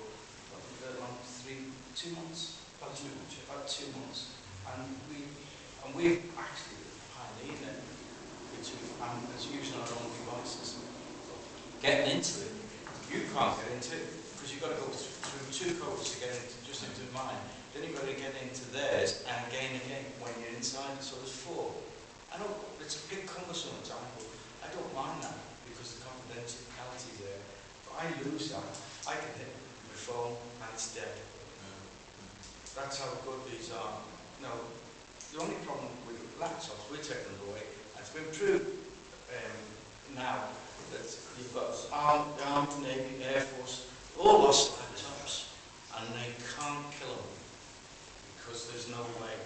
2 months. About 2 months. And we've actually pioneered it. And as using our own devices, getting into it, you can't get into it because you've got to go through 2 codes to get into just into mine. Then you've got to get into theirs and again when you're inside. So there's 4. I know it's a bit cumbersome at times, but I don't mind that because the confidentiality is there. But I lose that. I can hit my phone and it's dead. That's how good these are. No, the only problem with laptops, we're taking them away, and it's been proved now that you've got the Army, Navy, Air Force, all lost laptops, and they can't kill them because there's no way.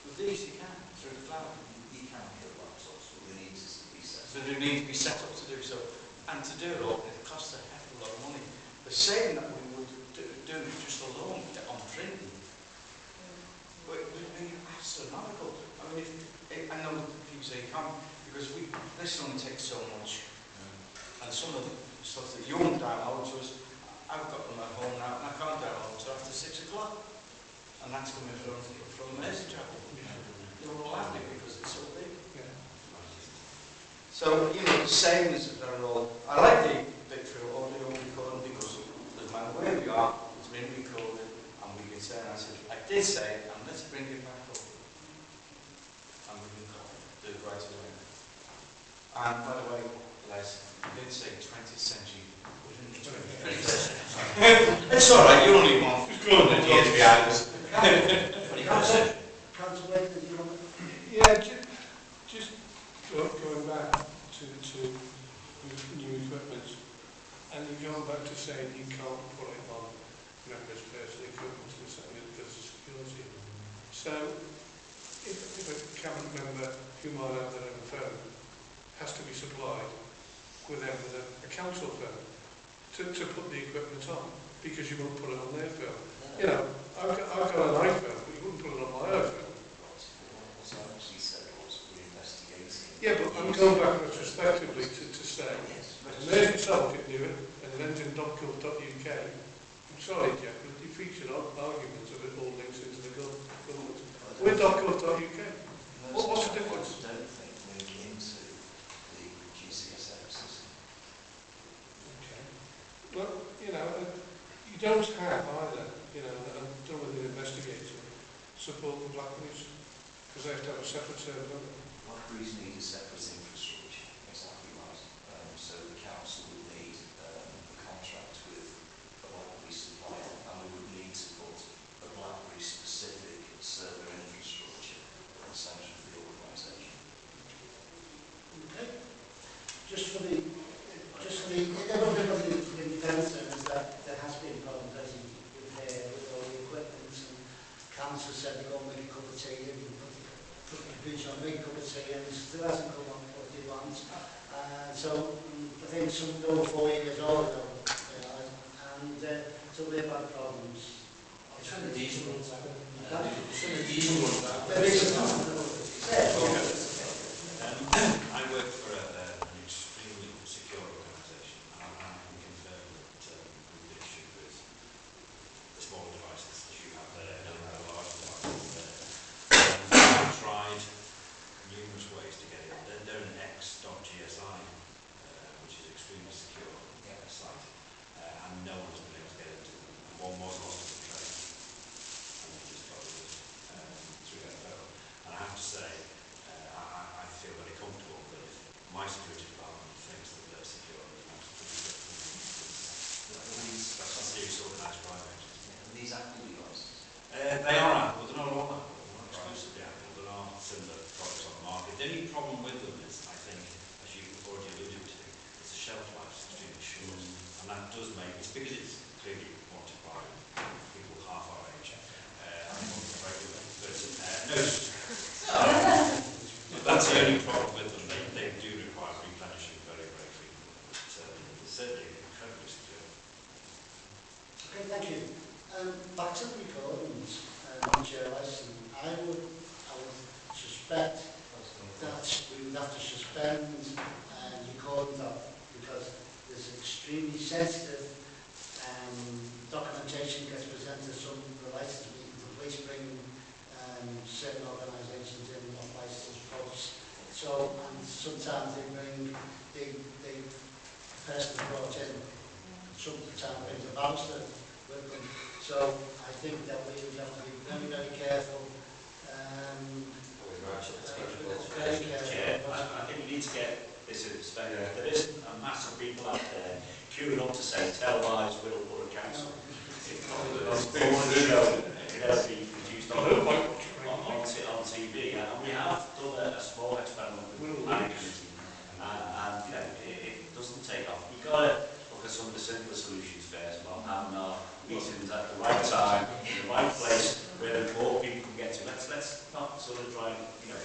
With these you can, through the cloud. You can kill laptops, but they need to be set up. So they need to be set up to do so. And to do it all, it costs a heck of a lot of money. The same that we would do just alone on printing would be astronomical. I mean, I know people say you can't, because this only takes so much. And some of the stuff that you won't download to us, I've got them at home now, and I can't download until after 6 o'clock. And that's coming from Meaden Travel. They were all happy because it's so big. Yeah. So, the same as they're all. I like the bit through audio recording because no matter where we are, it's been recorded, and we can say, and I said, I did say it, and let's bring it back up. And we can do it right away. And by the way, Les, you did say 20th century. We didn't 20th century. It's alright, you're only 100 years behind us. What do you say? Councillor Blakeley, do you want to? Yeah, just going back to new equipment, and you're going back to saying you can't put it on members' personal equipment because of security. So, if a cabinet member who might have their own phone has to be supplied with a council phone to put the equipment on, because you won't put it on their phone. I've got an iPhone, but you wouldn't put it on my iPhone. Yeah, but I'm going back retrospectively to say, Meaden Travel can do it, and it ends in .gov.uk. I'm sorry, Geoff, but you featured arguments of it all links into the government. We're .gov.uk. What's the difference? I don't think link into the GCSF system. Okay. Well, you don't have either, I'm done with the investigator, support the Blackleys, because they have to have a separate server. Blackberries need a separate infrastructure, exactly right. So the council would need a contract with a Blackberry supplier, and we would need to put a Blackberry specific server infrastructure at the centre of the organisation. Okay. Just for the everybody in defence is that there has been problems with all the equipment, and council said they're going to make a cup of tea and put the computer on, make a cup of tea, and it still hasn't come on what they want. So I think some of them are 4 years old now, and so they've had problems. Some of these ones are. There is a problem. I work for an extremely secure organisation, and I can confirm that the issue with the smaller devices that you have there and the large devices there. I've tried numerous ways to get it. They're an X.GSI, which is extremely secure site, and no one has been able to get into these Apple devices? They are Apple, they're not all Apple, they're not exclusively Apple, there are similar products on the market. The only problem with them is, I think, as you've already alluded to, it's a shelf life is extremely short, and that does make, it's because it's clearly wanted by people half our age, regularly, but no, that's the only problem with them, they do require replenishing very, very frequently, but it's certainly incredibly secure. Okay, thank you. Back to the recordings, Chair Lyson, I would suspect that we would have to suspend recording that because there's extremely sensitive documentation gets presented. Some related to the police bring certain organisations in on licensed posts. So, and sometimes they bring the person brought in, sometimes brings a barrister with them. So I think that we would have to be very, very careful. Very careful. Yeah, I think we need to get this in perspective. There is a mass of people out there queuing up to say, tell lies, Wirral Borough Council. It's probably shown, it has been produced on TV, and we have done a small experiment with planning committee, and you know, it doesn't take off. We've got to look at some of the simpler solutions first, while having our meetings at the right time, in the right place, where more people can get to. Let's not sort of try and, you know...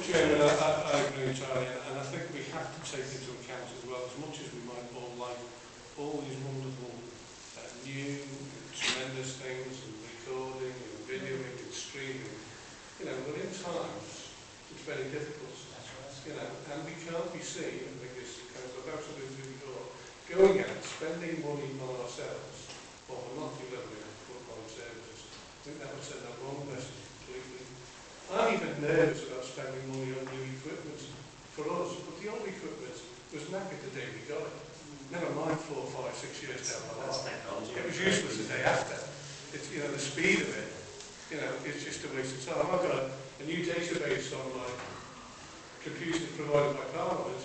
Chairman, I agree entirely, and I think we have to take into account as well, as much as we might all like all these wonderful, new, tremendous things, and recording, and videoing, and streaming, you know, but in times, it's very difficult. That's right. You know, and we can't be seen, I think this council of absolutely going out, spending money on ourselves, while we're not delivering football services. I think that would send a wrong message completely. I'm even nervous about spending money on new equipment for us, but the old equipment was knackered the day we got it. Never mind 4, 5, 6 years down the line. It was useless the day after. It's, you know, the speed of it, you know, it's just a waste of time. I've got a new database on my computer provided by Parliament.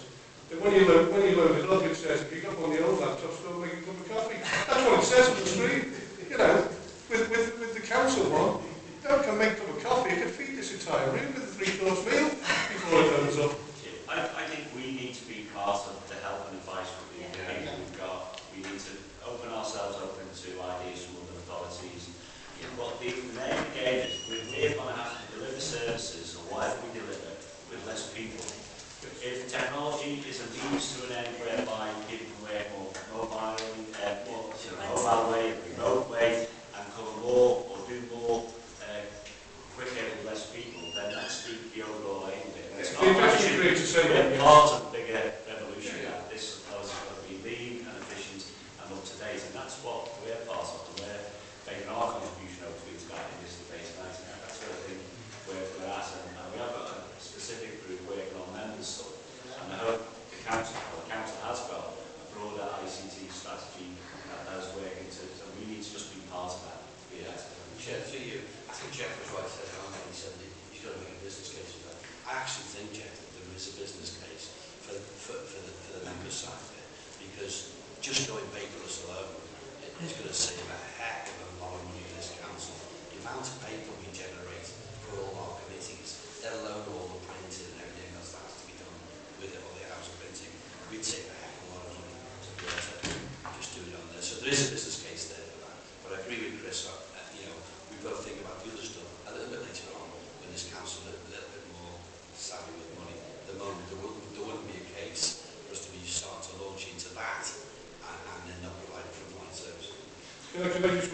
And when you load it up, it says, if you've got one of the old laptops, go make a cup of coffee. That's what it says on the screen. You know, with the council one, no one can make a cup of coffee. You can feed this entire room with a 3-course meal before it goes up. I think we need to be part of the help and advice group that we've got. We need to open ourselves open to ideas from other authorities. But the name of the game is we're going to have to deliver services, or whatever we deliver, with less people. If technology is a means to an end whereby people can work more mobile way, remote way, and cover more or do more quicker with less people, then that's the overall aim of it. It's not we're part of the bigger revolution that this is going to be lean and efficient and up to date, and that's what we're part of, and we're making our contribution hopefully to that in this debate tonight, and that's what I think we're at, and we have got a specific group working on members stuff. And I hope the council has got a broader ICT strategy that is working to, so we need to just be part of that. Yeah, Chair, for you, I think Geoff was right, said he said he's got to make a business case for that. I actually think, Geoff, that there is a business case for the members side of it, because just going paperless alone is going to save a heck of a lot of money in this council. The amount of paper we generate for all our committees, let alone all the printing and everything else that has to be done with it, all the house printing, we'd save a heck of a lot of money to be able to just do it on there. So there is a business case there for that. But I agree with Chris, you know, we've got to think about the other stuff a little bit later on when this council is a little bit more savvy with money. At the moment, there wouldn't be a case for us to be starting to launch into that and then not provide frontline service. Can I just